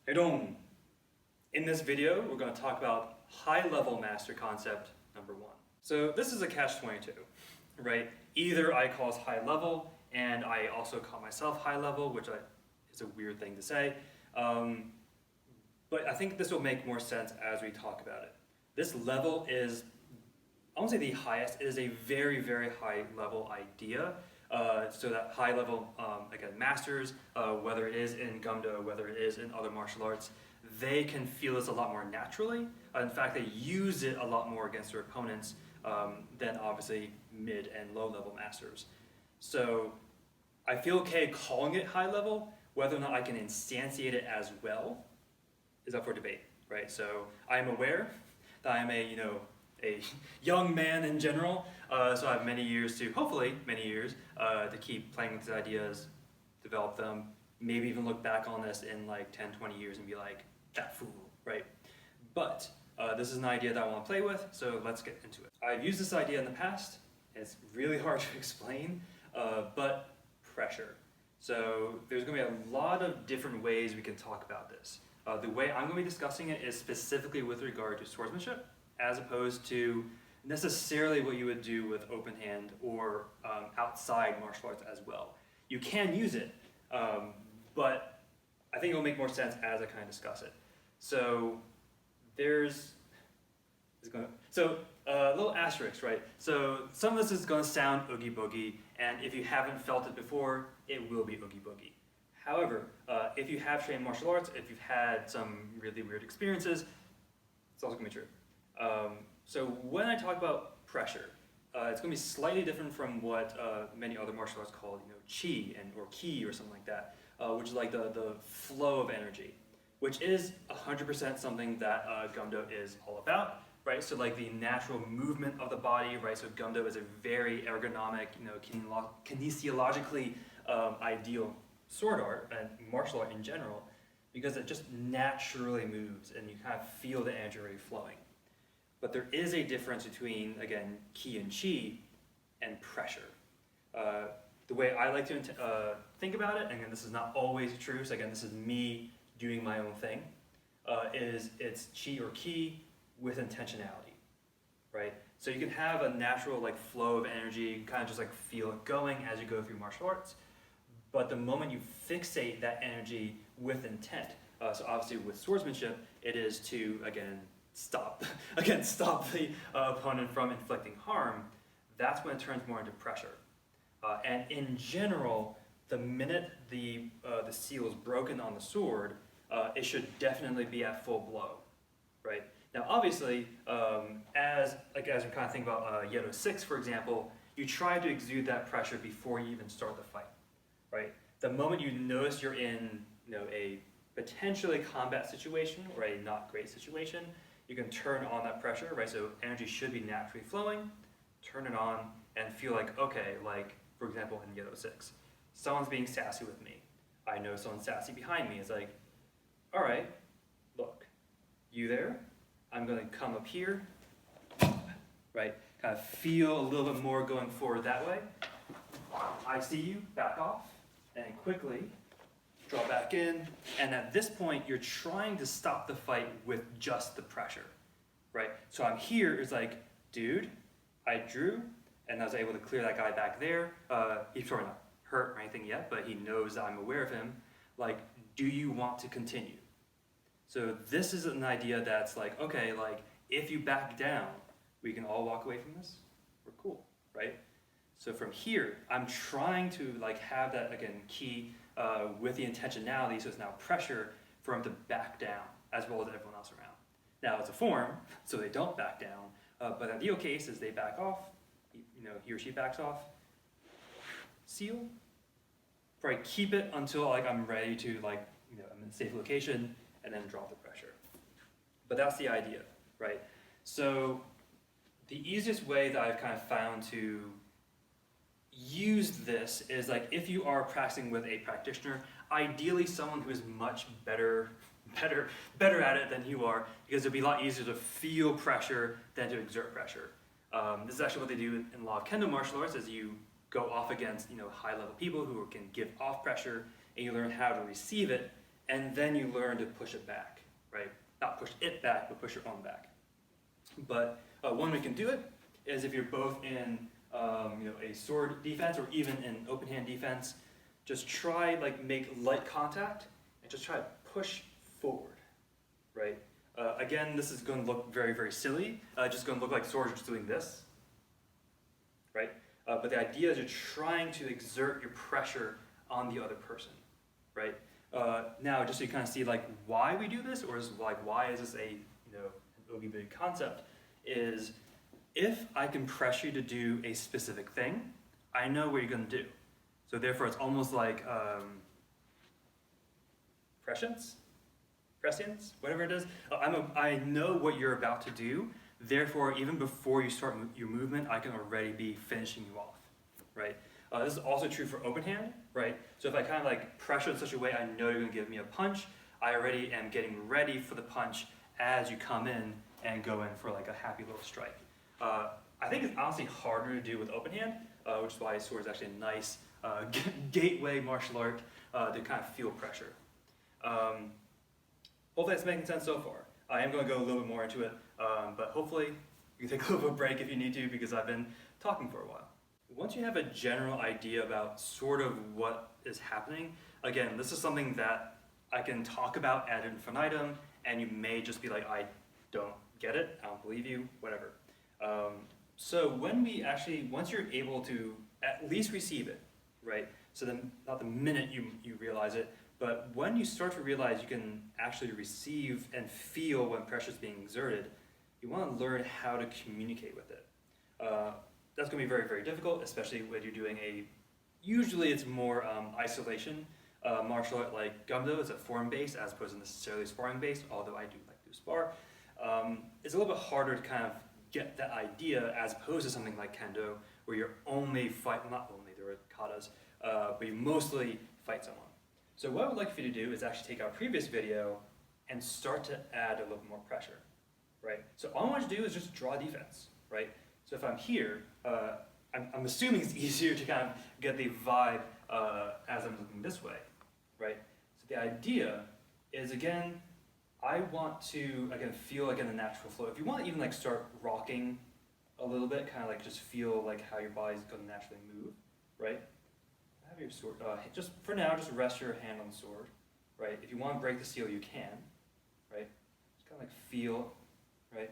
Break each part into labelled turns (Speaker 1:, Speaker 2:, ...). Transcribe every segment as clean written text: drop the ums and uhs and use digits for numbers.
Speaker 1: Haidong. In this video, we're going to talk about high-level master concept number 1. So this is a catch-22, right? Either I call us high level, and I also call myself high level, which is a weird thing to say. But I think this will make more sense as we talk about it. This level is, I won't say the highest, it is a very, very high level idea. So that high level, again, masters, whether it is in Gumdo, whether it is in other martial arts, they can feel this a lot more naturally. In fact, they use it a lot more against their opponents than obviously mid and low level masters. So I feel okay calling it high level. Whether or not I can instantiate it as well is up for debate, right? So I am aware that I am a young man in general, so I have many years to, hopefully many years, to keep playing with these ideas, develop them, maybe even look back on this in like 10, 20 years and be like, that fool, right? But this is an idea that I want to play with, so let's get into it. I've used this idea in the past, and it's really hard to explain, but pressure. So there's going to be a lot of different ways we can talk about this. The way I'm going to be discussing it is specifically with regard to swordsmanship, as opposed to necessarily what you would do with open hand or outside martial arts as well. You can use it, but I think it will make more sense as I kind of discuss it. So there's, little asterisks, right? So some of this is going to sound oogie boogie, and if you haven't felt it before, it will be oogie boogie. However, if you have trained martial arts, if you've had some really weird experiences, it's also going to be true. So when I talk about pressure, it's going to be slightly different from what many other martial arts call, chi or ki or something like that, which is like the flow of energy, which is 100% something that Gumdo is all about, right? So like the natural movement of the body, right? So Gumdo is a very ergonomic, kinesiologically ideal sword art and martial art in general, because it just naturally moves and you kind of feel the energy already flowing. But there is a difference between, again, ki and chi and pressure. The way I like to think about it, and again, this is not always true, so again, this is me doing my own thing, is it's chi or ki with intentionality, right? So you can have a natural flow of energy, you can kind of just feel it going as you go through martial arts, but the moment you fixate that energy with intent, so obviously with swordsmanship, it is to, again, stop the opponent from inflicting harm, that's when it turns more into pressure. And in general, the minute the seal is broken on the sword, it should definitely be at full blow, right? Now, obviously, as we kind of think about Yedo 6, for example, you try to exude that pressure before you even start the fight, right? The moment you notice you're in a potentially combat situation or a not great situation, you can turn on that pressure, right? So energy should be naturally flowing, turn it on, and feel like, okay, for example, in Yedo 6, someone's being sassy with me. I know someone's sassy behind me. It's like, all right, look, you there? I'm going to come up here, right? Kind of feel a little bit more going forward that way. I see you, back off, and quickly draw back in, and at this point, you're trying to stop the fight with just the pressure, right? So I'm here, it's like, dude, I drew, and I was able to clear that guy back there. He's probably not hurt or anything yet, but he knows that I'm aware of him. Like, do you want to continue? So this is an idea that's like, okay, if you back down, we can all walk away from this. We're cool, right? So from here, I'm trying to have that, again, key with the intentionality, so it's now pressure for him to back down, as well as everyone else around. Now it's a form, so they don't back down, but the ideal case is they back off, he or she backs off, seal, probably keep it until I'm ready to I'm in a safe location, and then drop the pressure. But that's the idea, right? So the easiest way that I've kind of found to use this is if you are practicing with a practitioner, ideally someone who is much better at it than you are, because it'll be a lot easier to feel pressure than to exert pressure. This is actually what they do in a lot of Kendo martial arts, is you go off against high level people who can give off pressure, and you learn how to receive it and then you learn to push it back, right? Not push it back, but push your own back. But one way you can do it is if you're both in a sword defense or even in open hand defense, just try make light contact and just try to push forward, right? Again, this is going to look very, very silly. Just going to look like swords just doing this, right? But the idea is you're trying to exert your pressure on the other person, right? Now, just so you kind of see why we do this, or is why is this an Oogie Boogie concept, is if I can pressure you to do a specific thing, I know what you're going to do. So therefore, it's almost like prescience, whatever it is. I know what you're about to do. Therefore, even before you start your movement, I can already be finishing you off, right? This is also true for open hand, right? So if I kind of pressure in such a way I know you're going to give me a punch, I already am getting ready for the punch as you come in and go in for a happy little strike. I think it's honestly harder to do with open hand, which is why sword is actually a nice gateway martial art to kind of feel pressure. Hopefully that's making sense so far. I am going to go a little bit more into it, but hopefully you can take a little bit of a break if you need to, because I've been talking for a while. Once you have a general idea about sort of what is happening, again, this is something that I can talk about ad infinitum, and you may just be like, I don't get it, I don't believe you, whatever. So once you're able to at least receive it, right? So then, not the minute you realize it, but when you start to realize you can actually receive and feel when pressure is being exerted, you want to learn how to communicate with it. That's going to be very, very difficult, especially when you're doing usually it's more isolation martial art like Gumdo. It's a form-based as opposed to necessarily sparring-based, although I do like to spar. It's a little bit harder to kind of get that idea as opposed to something like Kendo, where you're only not only, there are katas, but you mostly fight someone. So what I would like for you to do is actually take our previous video and start to add a little more pressure, right? So all I want you to do is just draw defense, right? So if I'm here, I'm assuming it's easier to kind of get the vibe as I'm looking this way, right? So the idea is, again, I want to, again, feel in the natural flow. If you want to even start rocking a little bit, kind of just feel how your body's going to naturally move, right? Have your sword, just for now, just rest your hand on the sword, right? If you want to break the seal, you can, right? Just kind of feel, right?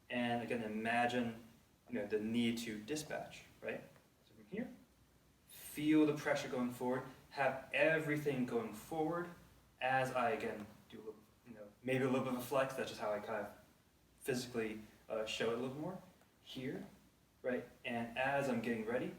Speaker 1: And again, imagine, the need to dispatch, right? So from here, feel the pressure going forward, have everything going forward as I, again, do a little, maybe a little bit of a flex. That's just how I kind of physically show it a little more. Here, right? And as I'm getting ready,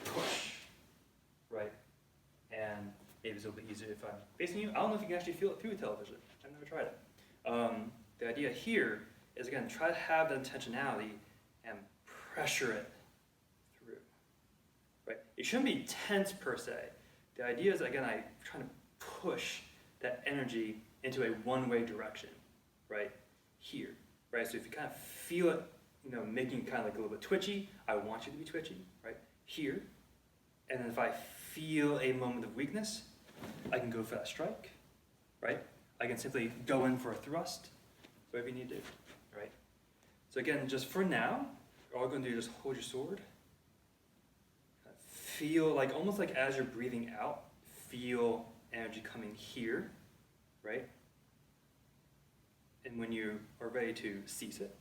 Speaker 1: push, right? And maybe it's a little bit easier if I'm facing you. I don't know if you can actually feel it through television. I've never tried it. The idea here is, again, try to have the intentionality and pressure it through, right? It shouldn't be tense per se. The idea is, again, I'm trying to push that energy into a one-way direction, right? Here, right? So if you kind of feel it, making kind of a little bit twitchy, I want you to be twitchy, right? Here, and then if I feel a moment of weakness, I can go for that strike, right? I can simply go in for a thrust, whatever you need to do, right? So again, just for now, all you're going to do is just hold your sword. Feel almost as you're breathing out, feel energy coming here, right? And when you are ready to cease it,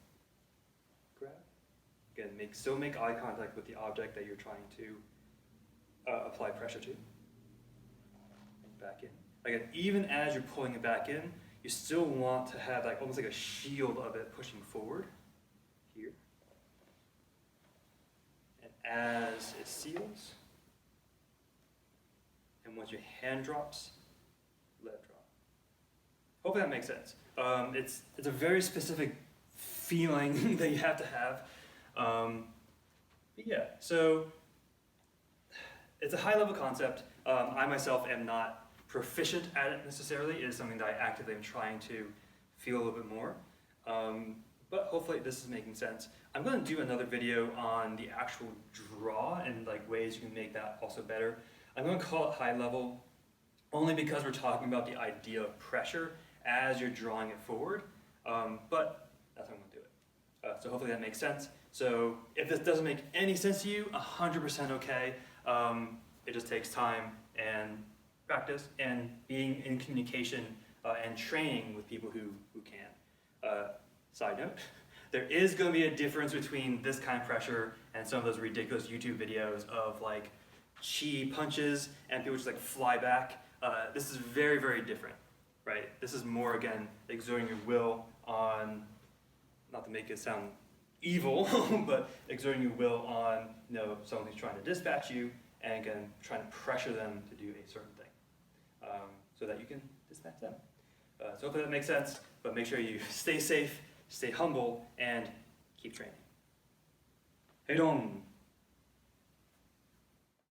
Speaker 1: grab. Again, still make eye contact with the object that you're trying to apply pressure to. Back in. Again, even as you're pulling it back in, you still want to have almost a shield of it pushing forward here. And as it seals, and once your hand drops, let it drop. Hopefully that makes sense. It's a very specific feeling that you have to have. But yeah, so it's a high-level concept. I myself am not proficient at it necessarily. It is something that I actively am trying to feel a little bit more. But hopefully this is making sense. I'm going to do another video on the actual draw and ways you can make that also better. I'm going to call it high level only because we're talking about the idea of pressure as you're drawing it forward, but that's how I'm going to do it. So hopefully that makes sense. So if this doesn't make any sense to you, 100% okay. It just takes time and practice and being in communication and training with people who can. Side note, there is going to be a difference between this kind of pressure and some of those ridiculous YouTube videos of like chi punches and people just like fly back. This is very, very different, right? This is more, again, exerting your will on, not to make it sound evil, but exerting your will on, someone who's trying to dispatch you, and again, trying to pressure them to do a certain thing, so that you can dispatch them. So hopefully that makes sense, but make sure you stay safe, stay humble, and keep training. Haidong!